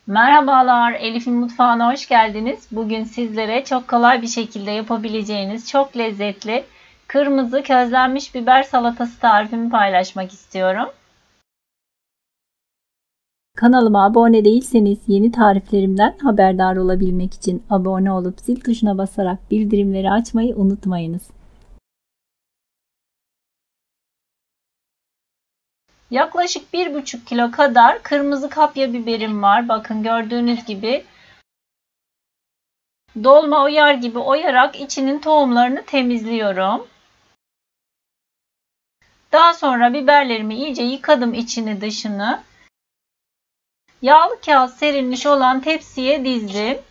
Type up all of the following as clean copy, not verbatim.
Merhabalar, Elif'in mutfağına hoş geldiniz. Bugün sizlere çok kolay bir şekilde yapabileceğiniz çok lezzetli kırmızı közlenmiş biber salatası tarifimi paylaşmak istiyorum. Kanalıma abone değilseniz yeni tariflerimden haberdar olabilmek için abone olup zil tuşuna basarak bildirimleri açmayı unutmayınız. Yaklaşık 1,5 kilo kadar kırmızı kapya biberim var. Bakın gördüğünüz gibi dolma oyar gibi oyarak içinin tohumlarını temizliyorum. Daha sonra biberlerimi iyice yıkadım içini dışını. Yağlı kağıt serilmiş olan tepsiye dizdim.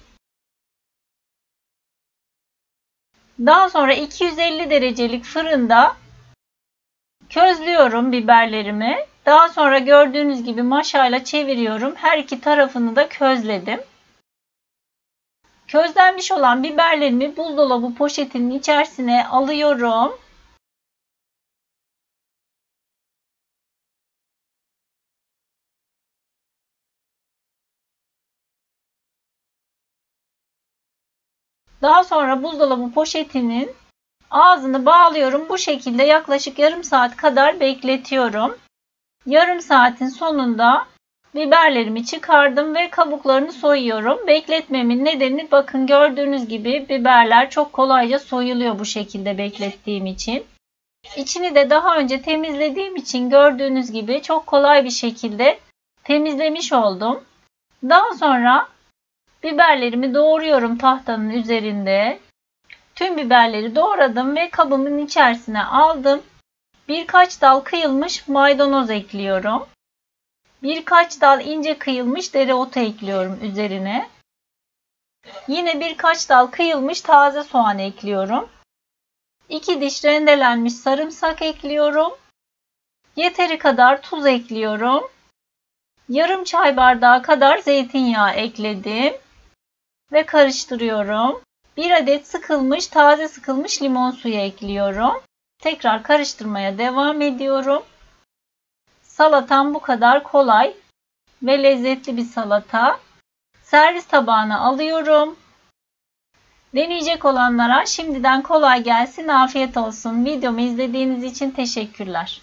Daha sonra 250 derecelik fırında közlüyorum biberlerimi. Daha sonra gördüğünüz gibi maşayla çeviriyorum. Her iki tarafını da közledim. Közlenmiş olan biberlerimi buzdolabı poşetinin içerisine alıyorum. Daha sonra buzdolabı poşetinin ağzını bağlıyorum. Bu şekilde yaklaşık yarım saat kadar bekletiyorum. Yarım saatin sonunda biberlerimi çıkardım ve kabuklarını soyuyorum. Bekletmemin nedeni bakın gördüğünüz gibi biberler çok kolayca soyuluyor bu şekilde beklettiğim için. İçini de daha önce temizlediğim için gördüğünüz gibi çok kolay bir şekilde temizlemiş oldum. Daha sonra biberlerimi doğruyorum tahtanın üzerinde. Tüm biberleri doğradım ve kabımın içerisine aldım. Birkaç dal kıyılmış maydanoz ekliyorum. Birkaç dal ince kıyılmış dereotu ekliyorum üzerine. Yine birkaç dal kıyılmış taze soğan ekliyorum. 2 diş rendelenmiş sarımsak ekliyorum. Yeteri kadar tuz ekliyorum. Yarım çay bardağı kadar zeytinyağı ekledim. Ve karıştırıyorum. 1 adet taze sıkılmış limon suyu ekliyorum. Tekrar karıştırmaya devam ediyorum. Salatam bu kadar kolay ve lezzetli bir salata. Servis tabağına alıyorum. Deneyecek olanlara şimdiden kolay gelsin, afiyet olsun. Videomu izlediğiniz için teşekkürler.